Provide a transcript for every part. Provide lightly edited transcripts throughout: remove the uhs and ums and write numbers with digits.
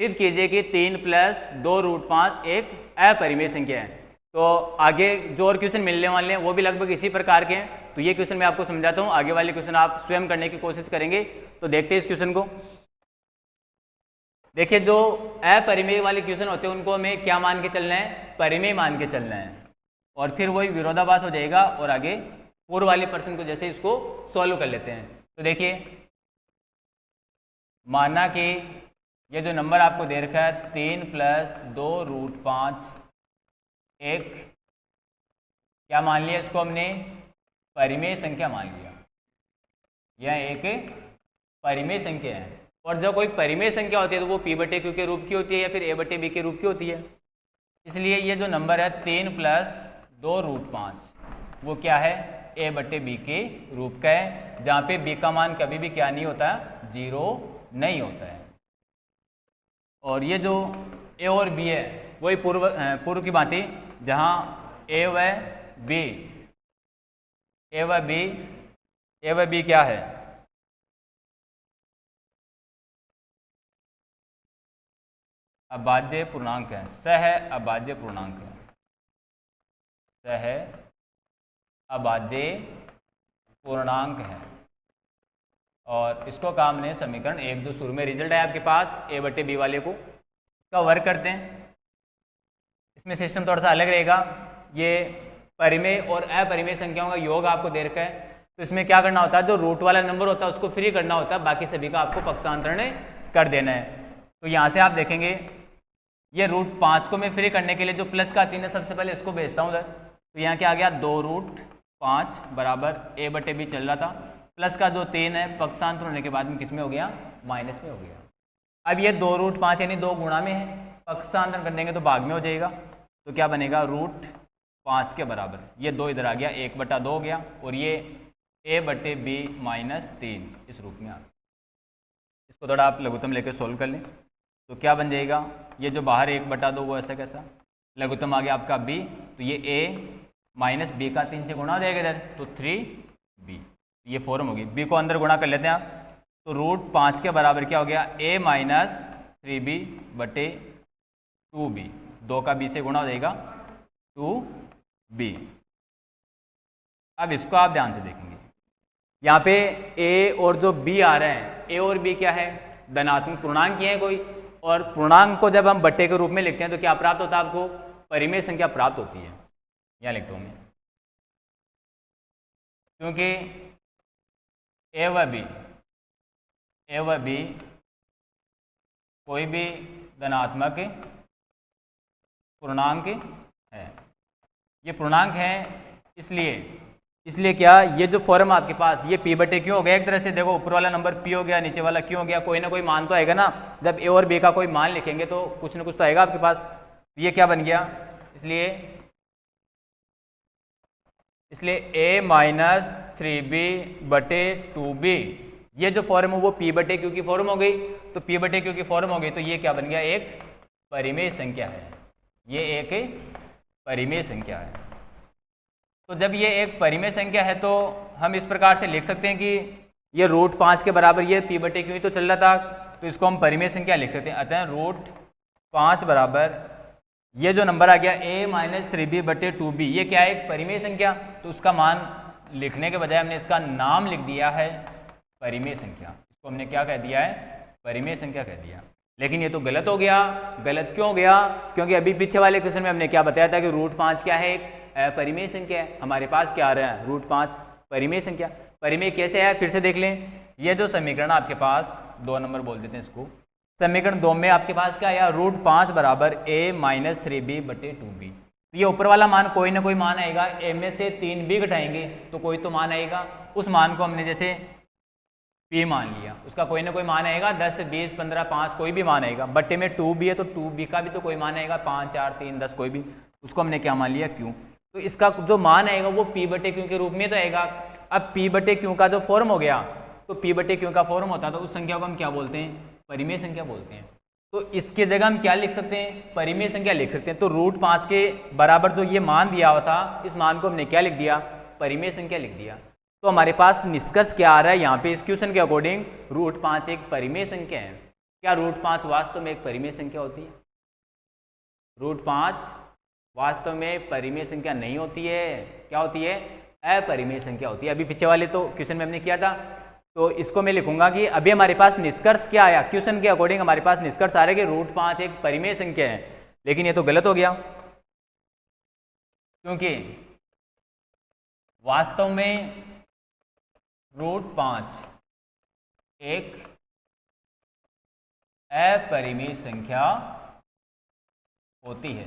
सिद्ध कीजिए कि 3 प्लस 2 रूट 5 एक अपरिमेय संख्या है। तो आगे जो और क्वेश्चन मिलने वाले हैं वो भी लगभग इसी प्रकार के हैं। तो ये क्वेश्चन मैं आपको समझाता हूँ, आगे वाले क्वेश्चन आप स्वयं करने की कोशिश करेंगे। तो देखते हैं इस क्वेश्चन को। देखिए, जो अपरिमेय वाले क्वेश्चन होते हैं उनको हमें क्या मान के चलना है, परिमेय मान के चलना है, और फिर वही विरोधाभास हो जाएगा और आगे पूर्व वाले प्रश्न को जैसे इसको सॉल्व कर लेते हैं। तो देखिए, माना कि ये जो नंबर आपको दे रखा है 3 प्लस 2 रूट 5 एक क्या मान लिया, इसको हमने परिमेय संख्या मान लिया। यह एक परिमेय संख्या है, और जब कोई परिमेय संख्या होती है तो वो p/q के रूप की होती है या फिर a/b के रूप की होती है। इसलिए ये जो नंबर है 3 प्लस 2 रूट 5 वो क्या है, a/b के रूप का है, जहाँ पे b का मान कभी भी क्या नहीं होता, 0 नहीं होता है। और ये जो a और b है वही पूर्व की भांति, जहाँ a व b क्या है, अभाज्य पूर्णांक है, सह अभाज्य पूर्णांक है, सह अभाज्य पूर्णांक है। और इसको का हमने समीकरण 1 जो शुरू में रिजल्ट है आपके पास a/b वाले को का वर्क करते हैं। इसमें सिस्टम थोड़ा सा अलग रहेगा। ये परिमेय और अपरिमेय संख्याओं का योग आपको दे रखा है, तो इसमें क्या करना होता है, जो रूट वाला नंबर होता है उसको फ्री करना होता है, बाकी सभी का आपको पक्षांतरण कर देना है। तो यहाँ से आप देखेंगे ये रूट 5 को मैं फ्री करने के लिए जो प्लस का 3 है सबसे पहले इसको भेजता हूँ उधर। तो यहाँ क्या आ गया, 2 रूट 5 बराबर a/b चल रहा था, प्लस का जो 3 है पक्षांतर होने के बाद में किस में हो गया, माइनस में हो गया। अब ये 2 रूट 5 यानी 2 गुणा में है, पक्षांतर कर देंगे तो भाग में हो जाएगा। तो क्या बनेगा, रूट 5 के बराबर ये 2 इधर आ गया, 1/2 हो गया, और ये a/b माइनस 3 इस रूप में आ गया। इसको थोड़ा आप लघुत्तम लेकर सोल्व कर लें तो क्या बन जाएगा, ये जो बाहर 1/2 वो ऐसा कैसा, लघुत्तम आ गया आपका b, तो ये a माइनस b का 3 से गुणा हो जाएगा इधर, तो 3b, ये फॉर्म होगी। b को अंदर गुणा कर लेते हैं आप, तो रूट 5 के बराबर क्या हो गया, a माइनस 3b बटे 2b, 2 का b से गुणा हो जाएगा 2b। अब इसको आप ध्यान से देखेंगे, यहाँ पे a और जो b आ रहे हैं, a और b क्या है, धनात्मक पूर्णांक ही है कोई, और पूर्णांक को जब हम बट्टे के रूप में लिखते हैं तो क्या प्राप्त होता है आपको, परिमेय संख्या प्राप्त होती है। यहाँ लिखता हूँ मैं, क्योंकि a व b कोई भी धनात्मक पूर्णांक है, ये पूर्णांक है, इसलिए क्या, ये जो फॉर्म आपके पास ये p/q हो गया एक तरह से। देखो, ऊपर वाला नंबर p हो गया, नीचे वाला q हो गया, कोई ना कोई मान तो आएगा ना, जब a और b का कोई मान लिखेंगे तो कुछ ना कुछ तो आएगा आपके पास। ये क्या बन गया, इसलिए a माइनस 3b बटे 2b, ये जो फॉर्म है वो p/q की फॉर्म हो गई। तो p/q की फॉर्म हो गई तो ये क्या बन गया, एक परिमेय संख्या है, ये एक परिमेय संख्या है। तो जब ये एक परिमेय संख्या है तो हम इस प्रकार से लिख सकते हैं कि ये रूट 5 के बराबर ये p/q ही तो चल रहा था, तो इसको हम परिमेय संख्या लिख सकते हैं। अतः रूट 5 बराबर ये जो नंबर आ गया a माइनस 3b बटे 2b, ये क्या है, एक परिमेय संख्या। तो उसका मान लिखने के बजाय हमने इसका नाम लिख दिया है परिमेय संख्या। इसको हमने क्या कह दिया है, परिमेय संख्या कह दिया। लेकिन ये तो गलत हो गया। गलत क्यों हो गया, क्योंकि अभी पीछे वाले क्वेश्चन में हमने क्या बताया था कि रूट 5 क्या है, एक परिमेय संख्या है। हमारे पास क्या आ रहा है, रूट 5 परिमेय संख्या। परिमेय कैसे है, फिर से देख लें। ये जो समीकरण आपके पास 2 नंबर बोल देते हैं इसको, समीकरण 2 में आपके पास क्या आया, रूट 5 बराबर a माइनस 3b बटे 2b। तो ये ऊपर वाला मान कोई ना कोई मान आएगा, a में से 3b घटाएंगे तो कोई तो मान आएगा। उस मान को हमने जैसे p मान लिया, उसका कोई ना कोई मान आएगा, 10 20 15 5 कोई भी मान आएगा। बट्टे में 2b है तो 2b का भी तो कोई मान आएगा, 5 4 3 10 कोई भी, उसको हमने क्या मान लिया, q। तो इसका जो मान आएगा वो p/q के रूप में तो आएगा। अब p/q का जो फॉर्म हो गया, तो p/q का फॉर्म होता है तो उस संख्या को हम क्या बोलते हैं, परिमेय संख्या बोलते हैं। तो इसके जगह हम क्या लिख सकते हैं, परिमेय संख्या लिख सकते हैं। तो रूट 5 के बराबर जो ये मान दिया हुआ था, इस मान को हमने क्या लिख दिया, परिमेय संख्या लिख दिया। तो हमारे पास निष्कर्ष क्या आ रहा है यहाँ पे, इस क्वेश्चन के अकॉर्डिंग रूट 5 एक परिमेय संख्या है। क्या √5 वास्तव में एक परिमेय संख्या होती है? √5 वास्तव में परिमेय संख्या नहीं होती है। क्या होती है? अपरिमेय संख्या होती है। अभी पीछे वाले तो क्वेश्चन में हमने किया था, तो इसको मैं लिखूंगा कि अभी हमारे पास निष्कर्ष क्या आया, क्वेश्चन के अकॉर्डिंग हमारे पास निष्कर्ष आ रहा है कि √5 एक परिमेय संख्या है, लेकिन ये तो गलत हो गया, क्योंकि वास्तव में √5 एक अपरिमेय संख्या होती है।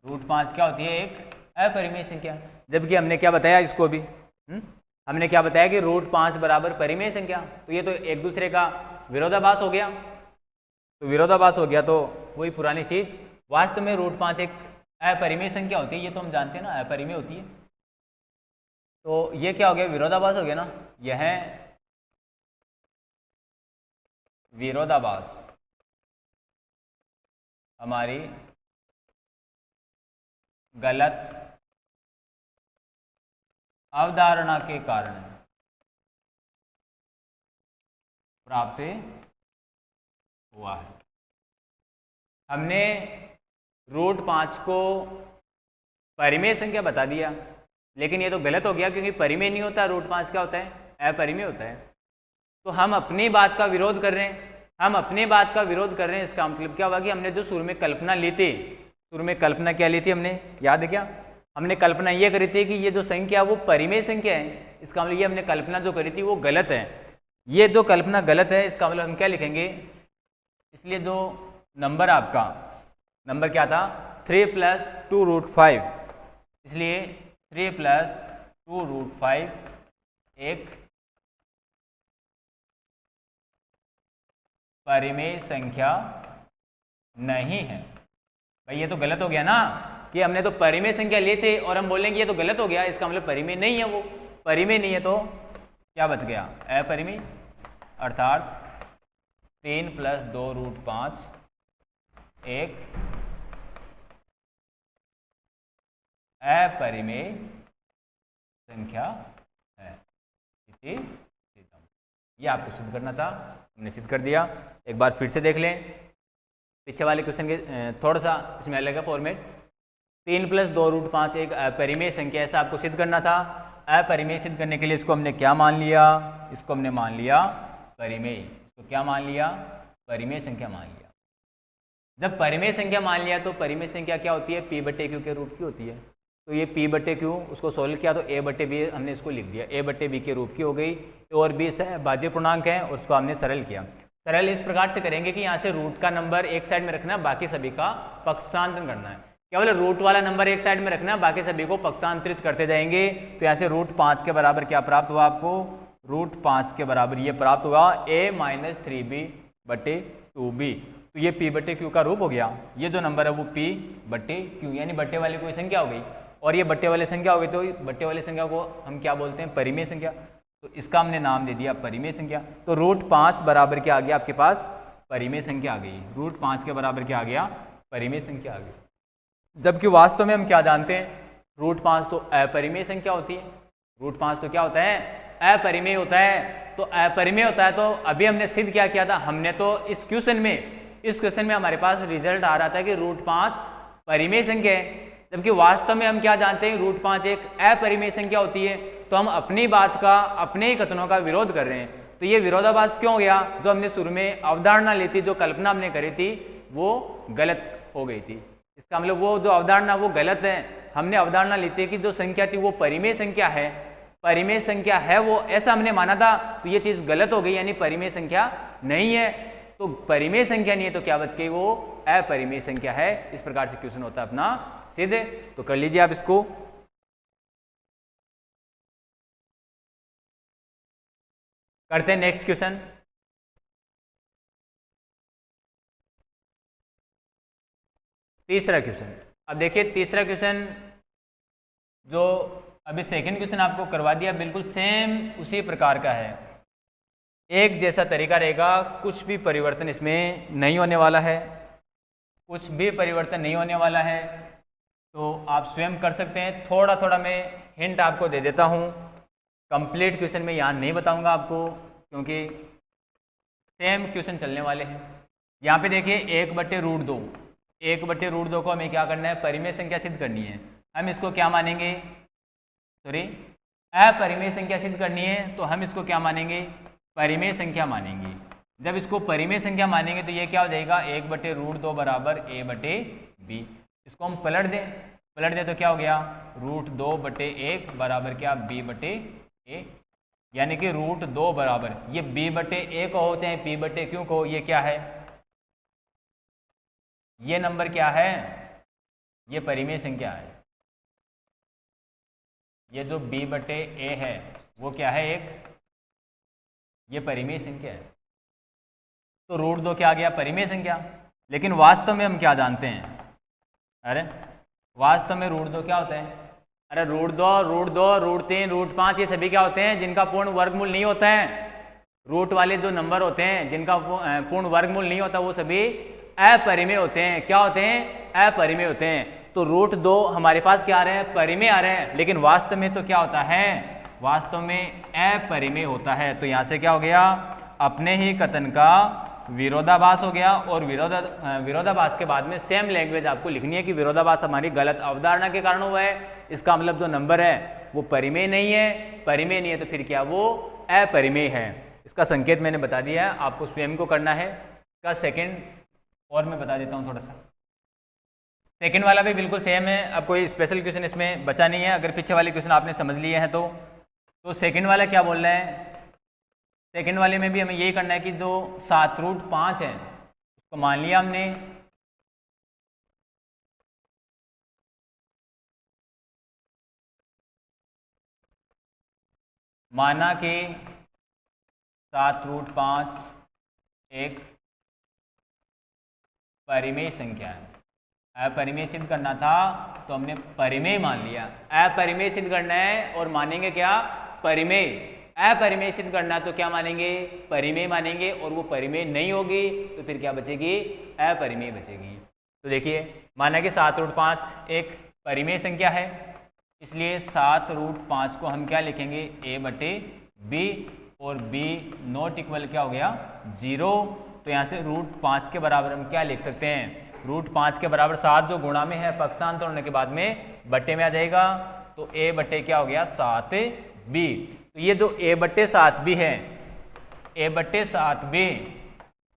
√5 क्या होती है? एक अपरिमेय संख्या। जबकि हमने क्या बताया इसको भी, हमने क्या बताया कि √5 बराबर परिमेय संख्या, तो ये तो एक दूसरे का विरोधाभास हो गया। तो विरोधाभास हो गया तो वही पुरानी चीज, वास्तव में √5 एक अपरिमेय संख्या होती है, ये तो हम जानते हैं ना, अपरिमेय होती है। तो ये क्या हो गया? विरोधाभास हो गया ना, यह विरोधाभास हमारी गलत अवधारणा के कारण प्राप्त हुआ है। हमने √5 को परिमेय संख्या बता दिया, लेकिन ये तो गलत हो गया, क्योंकि परिमेय नहीं होता, √5 क्या होता है? अपरिमेय होता है। तो हम अपनी बात का विरोध कर रहे हैं, हम अपनी बात का विरोध कर रहे हैं। इसका मतलब क्या हुआ कि हमने जो शुरू में कल्पना ली थी, शुरू में कल्पना क्या ली थी हमने, याद है क्या? हमने कल्पना ये करी थी कि ये जो संख्या वो परिमेय संख्या है। इसका मतलब ये हमने कल्पना जो करी थी वो गलत है। ये जो कल्पना गलत है, इसका मतलब हम क्या लिखेंगे? इसलिए जो नंबर आपका नंबर क्या था? 3 + 2√5, इसलिए 3 + 2√5 एक परिमेय संख्या नहीं है। भाई ये तो गलत हो गया ना, कि हमने तो परिमेय संख्या ली थी और हम बोलेंगे ये तो गलत हो गया, इसका मतलब परिमेय नहीं है, वो परिमेय नहीं है, तो क्या बच गया? अपरिमेय। अर्थात 3 + 2√5 एक अपरिमेय संख्या है। ये आपको सिद्ध करना था, हमने सिद्ध कर दिया। एक बार फिर से देख लें पीछे वाले क्वेश्चन के, थोड़ा सा इसमें अलग है फॉर्मेट। 3 + 2√5 एक अपरिमेय संख्या, ऐसा आपको सिद्ध करना था। अपरिमेय सिद्ध करने के लिए इसको हमने क्या मान लिया? इसको हमने मान लिया परिमेय। इसको क्या मान लिया? परिमेय संख्या मान लिया। जब परिमेय संख्या मान लिया तो परिमेय संख्या क्या होती है? p/q के रूप की होती है। तो ये p/q उसको सोल्व किया तो a/b हमने इसको लिख दिया, a/b के रूप की हो गई। और b भाज्य पूर्णांक है और उसको हमने सरल किया। सरल इस प्रकार से करेंगे कि यहाँ से रूट का नंबर एक साइड में रखना है, बाकी सभी का पक्षांतरण करना है। केवल रूट वाला नंबर एक साइड में रखना है, बाकी सभी को पक्षांतरित करते जाएंगे। तो यहाँ से √5 के बराबर क्या प्राप्त हुआ आपको? √5 के बराबर ये प्राप्त हुआ a - 3b/2b। तो ये p/q का रूप हो गया। ये जो नंबर है वो p/q यानी बट्टे वाली कोई संख्या हो गई, और ये बट्टे वाली संख्या हो गई, तो बट्टे वाली संख्या को हम क्या बोलते हैं? परिमेय संख्या। तो इसका हमने नाम दे दिया परिमेय संख्या। तो √5 बराबर क्या आ गया आपके पास? परिमेय संख्या आ गई। √5 के बराबर क्या आ गया? परिमेय संख्या आ गई। जबकि वास्तव में हम क्या जानते हैं? √5 तो अपरिमेय संख्या होती है। √5 तो क्या होता है? अपरिमेय होता है। तो अपरिमेय होता है, तो अभी हमने सिद्ध क्या किया था? हमने तो इस क्वेश्चन में हमारे पास रिजल्ट आ रहा था कि √5 परिमेय संख्या है, जबकि वास्तव में हम क्या जानते हैं? √5 एक अपरिमेय संख्या होती है। तो हम अपनी बात का, अपने ही कथनों का विरोध कर रहे हैं। तो ये विरोधाभास क्यों हो गया? जो हमने शुरू में अवधारणा ली थी, जो कल्पना हमने करी थी, वो गलत हो गई थी। इसका मतलब वो जो अवधारणा वो गलत है। हमने अवधारणा ली थी कि जो संख्या थी वो परिमेय संख्या है, परिमेय संख्या है, वो ऐसा हमने माना था। तो ये चीज गलत हो गई, यानी परिमेय संख्या नहीं है। तो परिमेय संख्या नहीं है तो क्या बच गई? वो अपरिमेय संख्या है। इस प्रकार से क्वेश्चन होता है अपना सिद्ध। तो कर लीजिए आप इसको। करते हैं नेक्स्ट क्वेश्चन। तीसरा क्वेश्चन। अब देखिए तीसरा क्वेश्चन, जो अभी सेकंड क्वेश्चन आपको करवा दिया, बिल्कुल सेम उसी प्रकार का है। एक जैसा तरीका रहेगा, कुछ भी परिवर्तन इसमें नहीं होने वाला है, कुछ भी परिवर्तन नहीं होने वाला है। तो आप स्वयं कर सकते हैं। थोड़ा थोड़ा मैं हिंट आपको दे देता हूँ। कंप्लीट क्वेश्चन में यहाँ नहीं बताऊँगा आपको, क्योंकि सेम क्वेश्चन चलने वाले हैं। यहाँ पे देखिए 1/√2, 1/√2 को हमें क्या करना है, परिमेय संख्या सिद्ध करनी है। हम इसको क्या मानेंगे, सॉरी अपरिमेय संख्या सिद्ध करनी है, तो हम इसको क्या मानेंगे, परिमेय संख्या मानेंगे। जब इसको परिमेय संख्या मानेंगे तो ये क्या हो जाएगा, 1/√2 बराबर a/b। इसको हम पलट दें तो क्या हो गया, √2/1 बराबर क्या, b/a, यानी कि √2 बराबर ये b/a कहो चाहे p/q कहो, ये क्या है, ये नंबर क्या है, ये परिमेय संख्या है। ये जो b/a है वो क्या है, ये परिमेय संख्या है। तो √2 क्या आ गया, परिमेय संख्या। लेकिन वास्तव में हम क्या जानते हैं, अरे वास्तव में √2 क्या होता है, अरे √2, √3, √5 ये सभी क्या होते हैं, जिनका पूर्ण वर्गमूल नहीं होता है। रूट वाले जो नंबर होते हैं जिनका पूर्ण वर्गमूल नहीं होता वो सभी अपरिमेय होते हैं। क्या होते हैं, अपरिमेय होते हैं। तो √2 हमारे पास क्या आ रहे हैं, परिमेय आ रहे हैं, लेकिन वास्तव में तो क्या होता है, वास्तव में अपरिमेय होता है। तो यहाँ से क्या हो गया, अपने ही कथन का विरोधाभास हो गया। और विरोधाभास के बाद में सेम लैंग्वेज आपको लिखनी है कि विरोधाभास हमारी गलत अवधारणा के कारण हुआ है। इसका मतलब जो नंबर है वो परिमेय नहीं है, परिमेय नहीं है तो फिर क्या, वो अपरिमेय है। इसका संकेत मैंने बता दिया है, आपको स्वयं को करना है। इसका सेकंड और मैं बता देता हूँ थोड़ा सा। सेकंड वाला भी बिल्कुल सेम है, अब कोई स्पेशल क्वेश्चन इसमें बचा नहीं है। अगर पीछे वाले क्वेश्चन आपने समझ लिए हैं तो सेकंड वाला क्या बोल रहा है, सेकंड वाले में भी हमें यही करना है कि जो 7√5 है उसको मान लिया हमने, माना कि 7√5 एक परिमेय संख्या है। अपरिमेय सिद्ध करना था तो हमने परिमेय मान लिया। अपरिमेय सिद्ध करना है और मानेंगे क्या, परिमेय। अपरिमेय सिद्ध करना तो क्या मानेंगे, परिमेय मानेंगे। और वो परिमेय नहीं होगी तो फिर क्या बचेगी, अपरिमेय बचेगी। तो देखिए माना कि 7√5 एक परिमेय संख्या है, इसलिए 7√5 को हम क्या लिखेंगे, a/b, और b नॉट इक्वल क्या हो गया, 0। तो यहाँ से √5 के बराबर हम क्या लिख सकते हैं, √5 के बराबर 7 जो गुणा में है पक्षांतर होने के बाद में बट्टे में आ जाएगा। तो a/, क्या हो गया, 7b। तो ये जो a/7b है, a/7b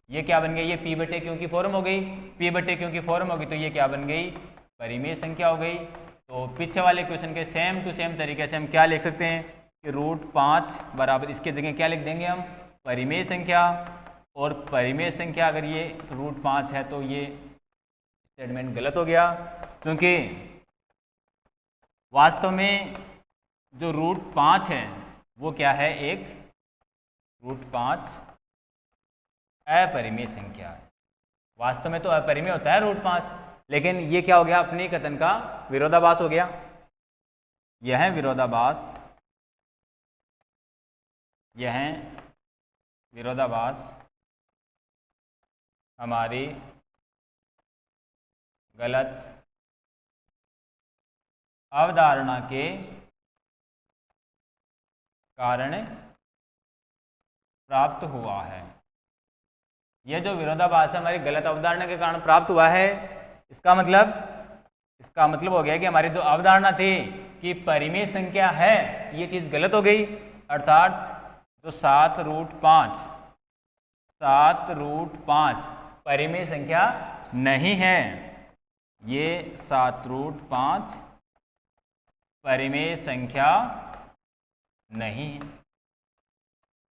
ये क्या बन गई, ये p/q की फॉर्म हो गई। p/q की फॉर्म हो गई तो ये क्या बन गई, परिमेय संख्या हो गई। तो पीछे वाले क्वेश्चन के सेम टू सेम तरीके से हम क्या लिख सकते हैं कि √5 बराबर, इसके जगह क्या लिख देंगे हम, परिमेय संख्या। और परिमेय संख्या अगर ये √5 है तो ये स्टेटमेंट गलत हो गया, क्योंकि वास्तव में जो √5 है वो क्या है, एक √5 अपरिमेय संख्या है। वास्तव में तो अपरिमेय होता है √5, लेकिन ये क्या हो गया, अपने कथन का विरोधाभास हो गया। यह विरोधाभास, यह विरोधाभास हमारी गलत अवधारणा के कारण प्राप्त हुआ है। यह जो विरोधाभास है हमारी गलत अवधारणा के कारण प्राप्त हुआ है। इसका मतलब हो गया कि हमारी जो अवधारणा थी कि परिमेय संख्या है, ये चीज़ गलत हो गई। अर्थात जो 7√5 परिमेय संख्या नहीं है। ये 7√5 परिमेय संख्या नहीं है।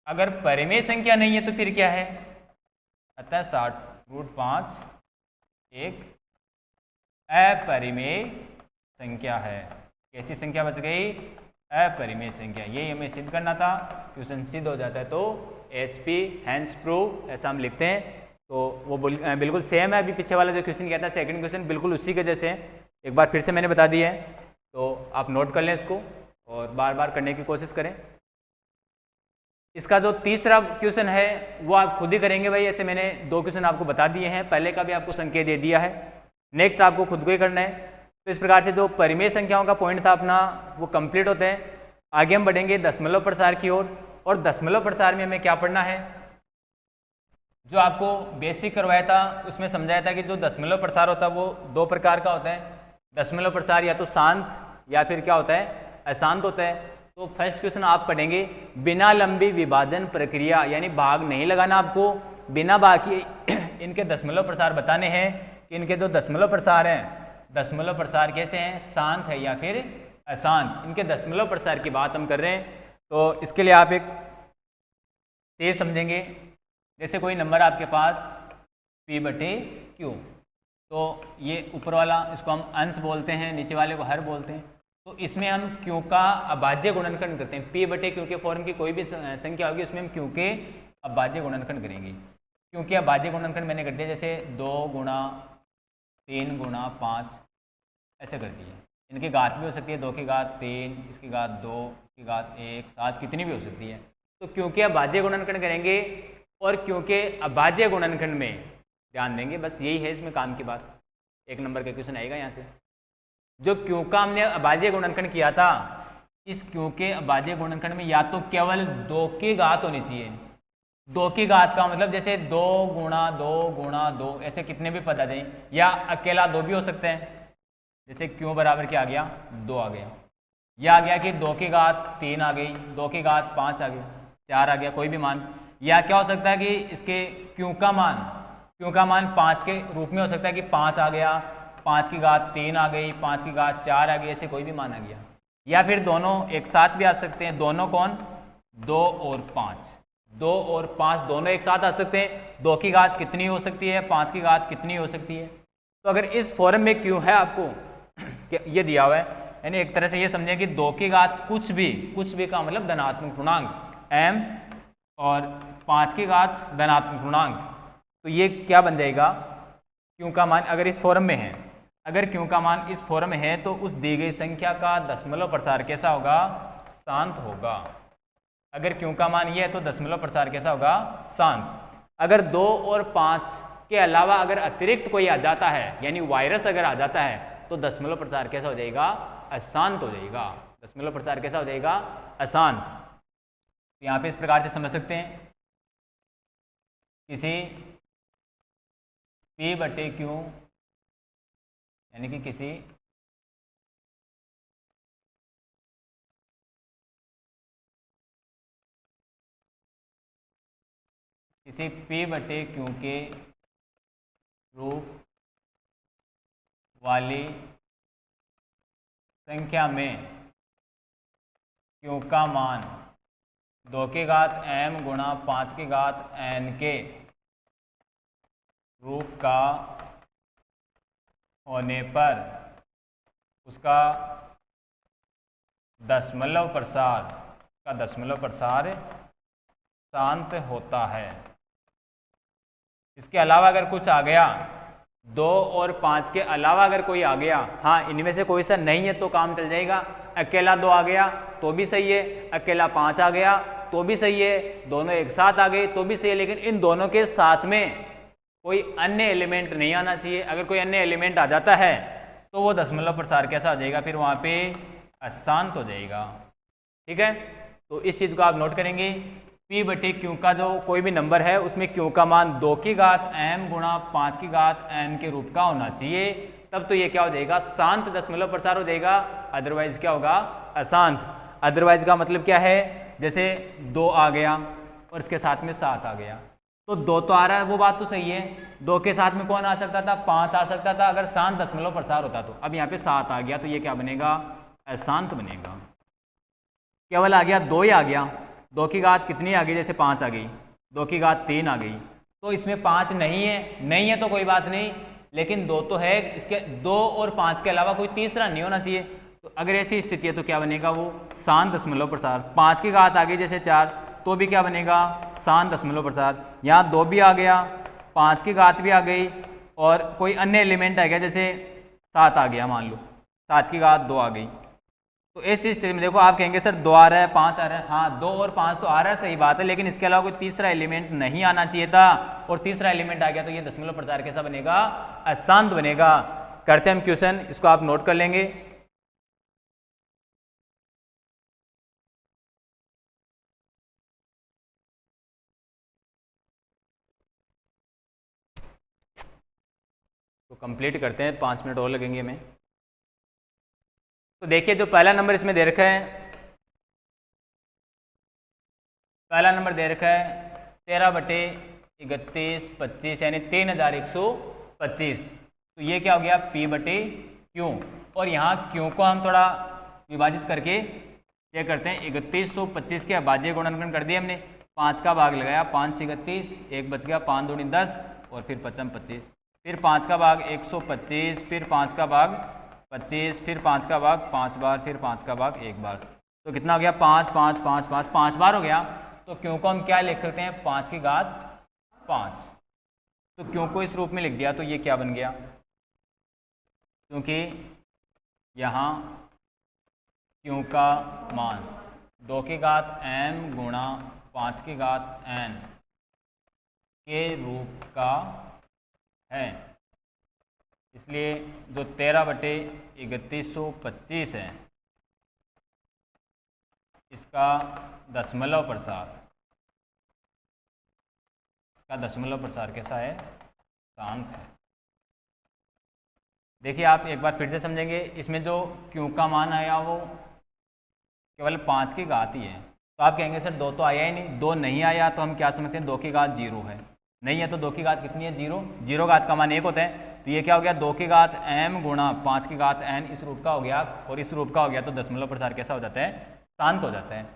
अगर परिमेय संख्या नहीं है तो फिर क्या है, अतः 7√5 एक अपरिमेय संख्या है। कैसी संख्या बच गई, अपरिमेय संख्या। यही हमें सिद्ध करना था। क्वेश्चन सिद्ध हो जाता है तो HP हैंस प्रूव ऐसा हम लिखते हैं। तो वो बिल्कुल सेम है। अभी पीछे वाला जो क्वेश्चन किया था सेकंड क्वेश्चन बिल्कुल उसी के जैसे है। एक बार फिर से मैंने बता दिया है, तो आप नोट कर लें इसको और बार बार करने की कोशिश करें। इसका जो तीसरा क्वेश्चन है वो आप खुद ही करेंगे भाई। ऐसे मैंने 2 क्वेश्चन आपको बता दिए हैं, पहले का भी आपको संकेत दे दिया है, नेक्स्ट आपको खुद को ही करना है। तो इस प्रकार से जो परिमेय संख्याओं का पॉइंट था अपना वो कंप्लीट होते हैं। आगे हम बढ़ेंगे दशमलव प्रसार की ओर। और दशमलव प्रसार में हमें क्या पढ़ना है, जो आपको बेसिक करवाया था उसमें समझाया था कि जो दशमलव प्रसार होता है वो दो प्रकार का होता है। दशमलव प्रसार या तो शांत या फिर क्या होता है, अशांत होता है। तो फर्स्ट क्वेश्चन आप पढ़ेंगे, बिना लंबी विभाजन प्रक्रिया, यानी भाग नहीं लगाना आपको, बिना भाग के इनके दशमलव प्रसार बताने हैं कि इनके जो दशमलव प्रसार हैं, दशमलव प्रसार कैसे हैं, शांत है या फिर अशांत। इनके दशमलव प्रसार की बात हम कर रहे हैं। तो इसके लिए आप एक तेज समझेंगे। जैसे कोई नंबर आपके पास p/q, तो ये ऊपर वाला इसको हम अंश बोलते हैं, नीचे वाले को हर बोलते हैं। तो इसमें हम q का अभाज्य गुणनखंड करते हैं। p/q के फॉर्म की कोई भी संख्या होगी उसमें हम q के अभाज्य गुणनखंड करेंगे। क्योंकि अभाज्य गुणनखंड मैंने कर दिया, जैसे 2 गुणा 3 गुणा 5 ऐसे कर दिए। इनकी घात भी हो सकती है, 2 की घात 3, इसकी घात 2, इसकी घात 1, 7, कितनी भी हो सकती है। तो क्योंकि अभाज्य गुणनखंड करेंगे, और क्योंकि अभाज्य गुणनखंड में ध्यान देंगे, बस यही है इसमें काम की बात। एक नंबर का क्वेश्चन आएगा यहाँ से। जो क्यों का हमने अभाज्य गुणनखंड किया था, इस क्यों के अभाज्य गुणनखंड में या तो केवल 2 की घात होनी चाहिए। 2 की घात का मतलब जैसे 2 गुणा 2 गुणा 2, ऐसे कितने भी पद आ जाए, या अकेला 2 भी हो सकते हैं। जैसे क्यों बराबर क्या आ गया, 2 आ गया, या आ गया कि 2 की घात 3 आ गई, 2 की घात 5 आ गया, 4 आ गया, कोई भी मान। या क्या हो सकता है कि इसके क्यों का मान 5 के रूप में हो सकता है कि 5 आ गया, 5 की घात 3 आ गई, 5 की घात 4 आ गई, ऐसे कोई भी मान आ गया। या फिर दोनों एक साथ भी आ सकते हैं। दोनों कौन, 2 और 5, 2 और 5 दोनों एक साथ आ सकते हैं। 2 की घात कितनी हो सकती है, 5 की घात कितनी हो सकती है। तो अगर इस फॉर्म में क्यों है आपको ये दिया हुआ है, यानी एक तरह से ये समझें कि 2 की घात कुछ भी का मतलब धनात्मक पूर्णांक m, और 5 की घात धनात्मक पूर्णांक। तो ये क्या बन जाएगा, क्यों का मान अगर इस फॉर्म में है, अगर क्यों का मान इस फॉर्म में है, तो उस दी गई संख्या का दशमलव प्रसार कैसा होगा, शांत होगा। अगर क्यों का मान ये है तो दशमलव प्रसार कैसा होगा, शांत। अगर 2 और 5 के अलावा अगर अतिरिक्त कोई आ जाता है, यानी वायरस अगर आ जाता है, तो दशमलव प्रसार कैसा हो जाएगा, अशांत हो जाएगा। दशमलव प्रसार कैसा हो जाएगा, अशांत। तो यहाँ पे इस प्रकार से समझ सकते हैं, किसी p/q यानी कि किसी p/q के रूप वाली संख्या में क्यों का मान 2 की घात m गुणा 5 की घात n के रूप का होने पर उसका दशमलव प्रसार शांत होता है। इसके अलावा अगर कुछ आ गया, 2 और 5 के अलावा अगर कोई आ गया, हाँ इनमें से कोई सा नहीं है तो काम चल जाएगा। अकेला 2 आ गया तो भी सही है, अकेला 5 आ गया तो भी सही है, दोनों एक साथ आ गए तो भी सही है, लेकिन इन दोनों के साथ में कोई अन्य एलिमेंट नहीं आना चाहिए। अगर कोई अन्य एलिमेंट आ जाता है तो वो दशमलव प्रसार कैसा हो जाएगा, फिर वहाँ पे अशांत हो जाएगा। ठीक है, तो इस चीज़ को आप नोट करेंगे। p/q का जो कोई भी नंबर है उसमें q का मान 2 की घात m गुणा 5 की घात n के रूप का होना चाहिए, तब तो ये क्या हो जाएगा, शांत दशमलव प्रसार हो जाएगा। अदरवाइज क्या होगा, अशांत। अदरवाइज का मतलब क्या है, जैसे 2 आ गया और इसके साथ में 7 आ गया, तो 2 तो आ रहा है, वो बात तो सही है। 2 के साथ में कौन आ सकता था, 5 आ सकता था, अगर शांत दशमलव प्रसार होता तो। अब यहाँ पे 7 आ गया तो ये क्या बनेगा, अशांत बनेगा। केवल आ गया 2 ही आ गया, 2 की घात कितनी आ गई, जैसे 5 आ गई, 2 की घात 3 आ गई, तो इसमें 5 नहीं है तो कोई बात नहीं, लेकिन 2 तो है। इसके 2 और 5 के अलावा कोई तीसरा नहीं होना चाहिए। तो अगर ऐसी स्थिति है तो क्या बनेगा, वो शांत दशमलव प्रसार। 5 की घात आ गई जैसे 4, तो भी क्या बनेगा, शांत दशमलव प्रसार। यहाँ 2 भी आ गया, 5 की घात भी आ गई, और कोई अन्य एलिमेंट आ गया, जैसे 7 आ गया, मान लो 7 की घात 2 आ गई, तो इस स्थिति में देखो आप कहेंगे सर 2 आ रहा है 5 आ रहा है, हाँ 2 और 5 तो आ रहा है, सही बात है, लेकिन इसके अलावा कोई तीसरा एलिमेंट नहीं आना चाहिए था, और तीसरा एलिमेंट आ गया तो ये दशमलव प्रसार कैसा बनेगा, अशांत बनेगा। करते हैं हम क्वेश्चन, इसको आप नोट कर लेंगे। तो कंप्लीट करते हैं, 5 मिनट और लगेंगे हमें। तो देखिए जो पहला नंबर इसमें दे रखा है, पहला नंबर दे रखा है 13/31/25 यानी 3125। तो ये क्या हो गया P/Q। और यहाँ Q को हम थोड़ा विभाजित करके क्या करते हैं, 3125 के अभाज्य गुणनखंड कर दिए हमने, 5 का भाग लगाया, 5 31, 1 बच गया, 5 दूनी 10 और फिर 55 25, फिर 5 का भाग 125, फिर 5 का भाग 25, फिर 5 का भाग 5 बार, फिर 5 का भाग 1 बार। तो कितना हो गया 5 5 5 5 5 बार हो गया। तो क्यों को हम क्या लिख सकते हैं 5 की घात 5। तो क्यों को इस रूप में लिख दिया तो ये क्या बन गया, क्योंकि यहाँ क्यों का मान 2 की घात m गुणा 5 की घात n के रूप का है, इसलिए जो 13/3125 है इसका दशमलव प्रसार, इसका दशमलव प्रसार कैसा है, शांत है। देखिए आप एक बार फिर से समझेंगे, इसमें जो क्यों का मान आया वो केवल 5 की घात ही है। तो आप कहेंगे सर 2 तो आया ही नहीं, 2 नहीं आया तो हम क्या समझते हैं 2 की घात 0 है, नहीं है तो 2 की घात कितनी है 0, 0 घात का मान 1 होता है। तो ये क्या हो गया 2 की घात m गुणा 5 की घात n इस रूप का हो गया, और इस रूप का हो गया तो दशमलव प्रसार कैसा हो जाता है, शांत हो जाता है।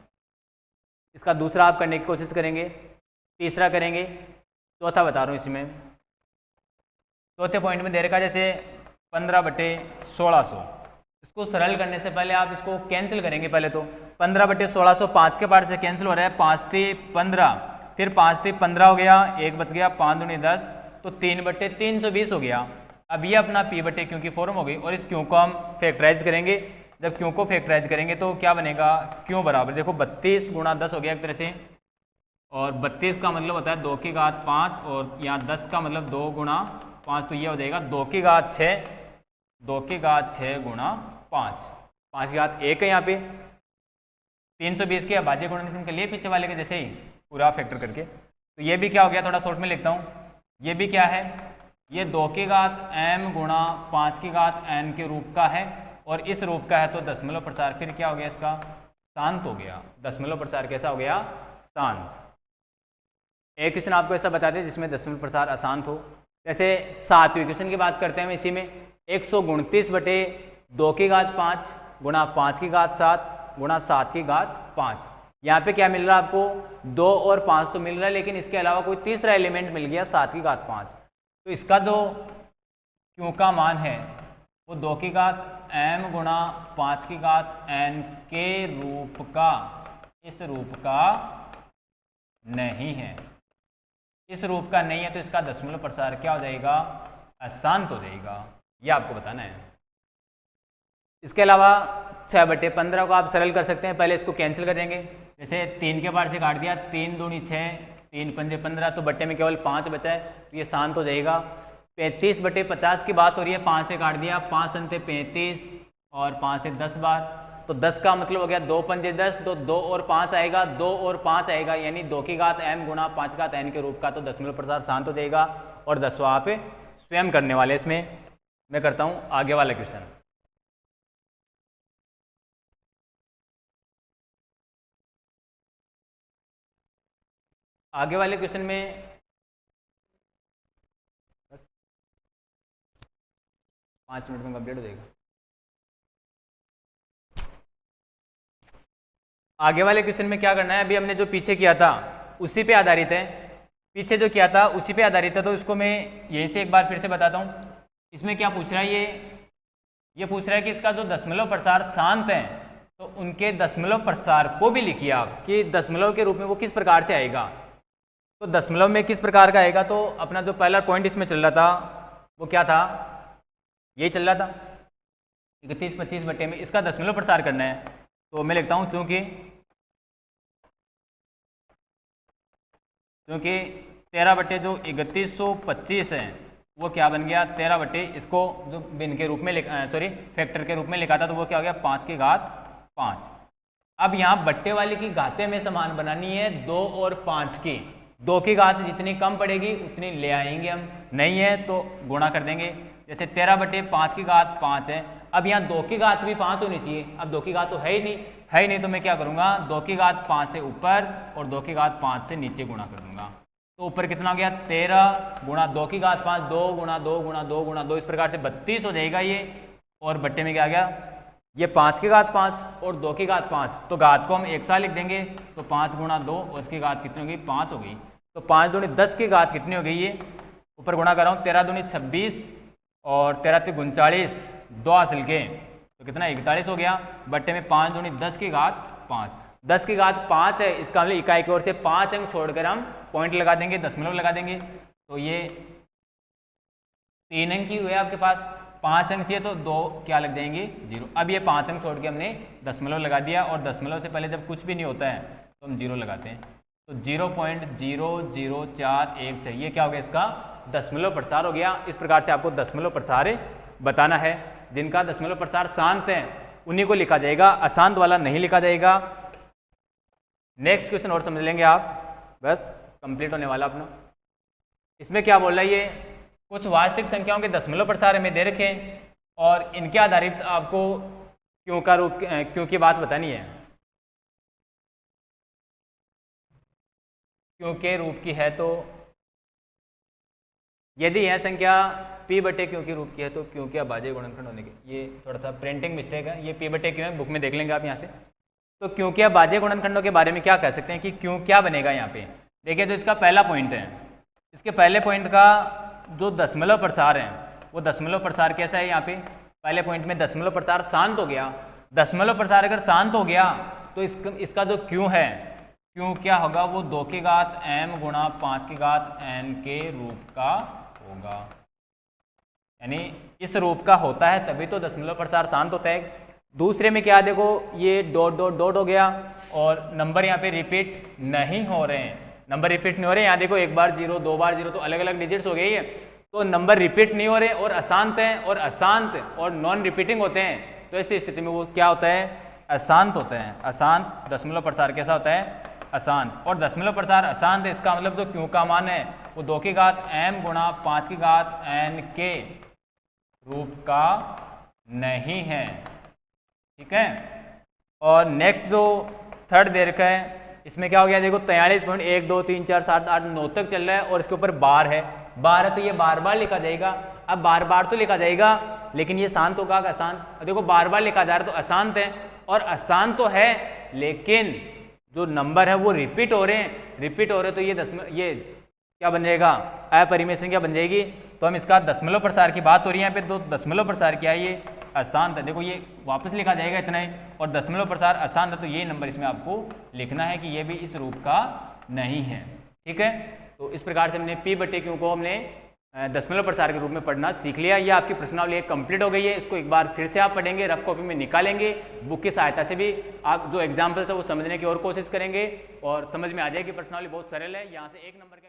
इसका दूसरा आप करने की कोशिश करेंगे, तीसरा करेंगे, चौथा बता रहा हूँ इसमें। चौथे पॉइंट में दे रखा जैसे 15/1600, इसको सरल करने से पहले आप इसको कैंसिल करेंगे। पहले तो 15/1600 5 के पार्ट से कैंसिल हो रहा है, 5 3 15, फिर 5 3 15 हो गया, 1 बच गया, 5 दूनी 10, तो 3/320 हो गया। अब ये अपना P/Q की फॉर्म हो गई, और इस Q को हम फैक्टराइज करेंगे। जब Q को फैक्टराइज करेंगे तो क्या बनेगा, Q बराबर देखो 32 गुणा 10 हो गया एक तरह से, और 32 का मतलब होता है 2 की घात 5, और यहाँ 10 का मतलब 2 गुणा 5, तो ये हो जाएगा 2 की घात 6, 2 की घात 6 गुणा 5, 5 की घात 1 है यहाँ पे। 320 के अभाज्य गुणनखंड के लिए पीछे वाले के जैसे ही पूरा फैक्टर करके, तो ये भी क्या हो गया, थोड़ा शॉर्ट में लिखता हूँ, ये भी क्या है, ये 2 की घात m गुणा 5 की घात n के रूप का है, और इस रूप का है तो दशमलव प्रसार फिर क्या हो गया, इसका शांत हो गया। दशमलव प्रसार कैसा हो गया, शांत। एक क्वेश्चन आपको ऐसा बता दें जिसमें दशमलव प्रसार अशांत हो, जैसे 7वें क्वेश्चन की बात करते हैं इसी में, 129/2 की घात 5 गुणा 5 की घात 7 गुणा 7 की घात 5। यहाँ पे क्या मिल रहा है आपको, 2 और 5 तो मिल रहा है, लेकिन इसके अलावा कोई तीसरा एलिमेंट मिल गया 7 की घात 5। तो इसका जो क्यों का मान है वो 2 की घात m गुणा 5 की घात n के रूप का, इस रूप का नहीं है, इस रूप का नहीं है, तो इसका दशमलव प्रसार क्या हो जाएगा, अशांत हो जाएगा। ये आपको बताना है। इसके अलावा 6/15 को आप सरल कर सकते हैं, पहले इसको कैंसिल करेंगे, जैसे 3 के पार से काट दिया, 3 दूनी 6, 3 पंजे 15, तो बट्टे में केवल 5 बचा है, तो ये शांत हो जाएगा। 35/50 की बात हो रही है, 5 से काट दिया, 5 अंते 35 और 5 से 10 बार, तो 10 का मतलब हो गया 2 पंजे 10, तो 2 और 5 आएगा, 2 और 5 आएगा, यानी 2 की घात m गुणा 5 की घात n के रूप का, तो दशमलव प्रसार शांत हो जाएगा। और 10वां आप स्वयं करने वाले, इसमें मैं करता हूँ आगे वाला क्वेश्चन। आगे वाले क्वेश्चन में 5 मिनट में कंप्लीट हो जाएगा। आगे वाले क्वेश्चन में क्या करना है, अभी हमने जो पीछे किया था उसी पे आधारित है, पीछे जो किया था उसी पे आधारित है, तो इसको मैं यहीं से एक बार फिर से बताता हूँ। इसमें क्या पूछ रहा है, ये पूछ रहा है कि इसका जो दशमलव प्रसार शांत है, तो उनके दशमलव प्रसार को भी लिखिए आप कि दशमलव के रूप में वो किस प्रकार से आएगा। तो दशमलव में किस प्रकार का आएगा, तो अपना जो पहला पॉइंट इसमें चल रहा था वो क्या था, यही चल रहा था 31/25 बटे में, इसका दशमलव प्रसार करना है। तो मैं लिखता हूँ चूँकि 13/3125 है वो क्या बन गया 13 इसको जो भिन्न के रूप में फैक्टर के रूप में लिखा था, तो वो क्या हो गया 5 की घात 5। अब यहाँ बट्टे वाले की घातें में समान बनानी है 2 और 5 की, 2 की घात जितनी कम पड़ेगी उतनी ले आएंगे हम, नहीं है तो गुणा कर देंगे। जैसे 13/5 की घात 5 है, अब यहाँ 2 की घात भी 5 होनी चाहिए, अब 2 की घात तो है ही नहीं, तो मैं क्या करूँगा 2 की घात 5 से ऊपर और 2 की घात 5 से नीचे गुणा कर दूंगा। तो ऊपर कितना हो गया 13 गुणा 2 की घात 5, 2 गुणा 2 गुणा 2 गुणा 2, इस प्रकार से 32 हो जाएगा ये। और बट्टे में क्या आ गया, ये 5 की घात 5 और 2 की घात 5, तो घात को हम एक साथ लिख देंगे, तो 5 गुणा 2 और इसकी घात कितनी हो गई 5 हो गई। तो 5 दूनी 10 की घात कितनी हो गई, ये ऊपर गुणा कर रहा हूँ, 13 दूनी 26 और 13 3 39, 2 हासिल के तो कितना 41 हो गया। बट्टे में 5 दूनी 10 की घात 5, 10 की घात 5 है, इसका मतलब इकाई की ओर से 5 अंक छोड़कर हम पॉइंट लगा देंगे, दशमलव लगा देंगे, तो ये 3 अंक ही हुए आपके पास, 5 अंक चाहिए तो 2 क्या लग जाएंगे 0। अब ये 5 अंक छोड़ के हमने दशमलव लगा दिया, और दशमलव से पहले जब कुछ भी नहीं होता है तो हम 0 लगाते हैं, तो 0.0041 चाहिए, क्या हो गया इसका दशमलव प्रसार हो गया। इस प्रकार से आपको दशमलव प्रसार बताना है। जिनका दशमलव प्रसार शांत है उन्हीं को लिखा जाएगा, अशांत वाला नहीं लिखा जाएगा। नेक्स्ट क्वेश्चन और समझ लेंगे आप, बस कंप्लीट होने वाला अपना। इसमें क्या बोल रहा है, ये कुछ वास्तविक संख्याओं के दशमलव प्रसार हमें दे रखे हैं और इनके आधारित आपको क्यों का रूप क्यों की बात बतानी है। क्यों के रूप की है, तो यदि यह संख्या p बटे क्यों के रूप की है तो क्यों के अभाज्य गुणनखंड होने के, ये थोड़ा सा प्रिंटिंग मिस्टेक है, ये p बटे क्यों है, बुक में देख लेंगे आप यहाँ से। तो क्यों के अभाज्य गुणनखंडों के बारे में क्या कह सकते हैं कि क्यों क्या बनेगा यहाँ पे। देखिए तो इसका पहला पॉइंट है, इसके पहले पॉइंट का जो दशमलव प्रसार है वो दशमलव प्रसार कैसा है, यहाँ पे पहले पॉइंट में दशमलव प्रसार शांत हो गया। दशमलव प्रसार अगर शांत हो गया तो इसका जो क्यों है, क्यों क्या होगा, वो 2 की घात m गुणा 5 की घात n के रूप का होगा, यानी इस रूप का होता है तभी तो दशमलव प्रसार शांत होता है। दूसरे में क्या, देखो ये डॉट डॉट डॉट हो गया और नंबर यहाँ पे रिपीट नहीं हो रहे हैं, नंबर रिपीट नहीं हो रहे हैं। यहाँ देखो एक बार 0 2 बार 0 तो अलग अलग डिजिट्स हो गई है, तो नंबर रिपीट नहीं हो रहे और अशांत हैं, और अशांत और नॉन रिपीटिंग होते हैं, तो ऐसी स्थिति में वो क्या होता है अशांत होता है। अशांत दशमलव प्रसार कैसा होता है अशांत, और दशमलव प्रसार अशांत है, इसका मतलब जो क्यों का मान है वो 2 की घात m गुणा 5 की घात n के रूप का नहीं है, ठीक है। और नेक्स्ट जो थर्ड दे रखा है इसमें क्या हो गया, देखो 43.1 2 3 4 7 8 9 तक चल रहा है और इसके ऊपर बार है, बार है तो ये बार बार लिखा जाएगा। अब बार बार तो लिखा जाएगा लेकिन ये शांत होगा अशांत, देखो बार बार लिखा जा रहा है तो अशांत है, और अशांत तो है लेकिन जो नंबर है वो रिपीट हो रहे हैं, तो ये क्या बन जाएगा अपरिमेय संख्या बन जाएगी। तो हम इसका दशमलव प्रसार की बात हो रही है यहाँ पे, तो दशमलव प्रसार क्या है, ये अशांत है, देखो ये वापस लिखा जाएगा इतना ही, और दशमलव प्रसार अशांत है तो ये नंबर इसमें आपको लिखना है कि ये भी इस रूप का नहीं है, ठीक है। तो इस प्रकार से हमने p बटे क्यों को हमने दशमलव प्रसार के रूप में पढ़ना सीख लिया। ये आपकी प्रश्नावली कंप्लीट हो गई है, इसको एक बार फिर से आप पढ़ेंगे, रफ कॉपी में निकालेंगे, बुक की सहायता से भी आप जो एग्जाम्पल्स है वो समझने की और कोशिश करेंगे और समझ में आ जाएगी। प्रश्नावली बहुत सरल है, यहाँ से एक नंबर का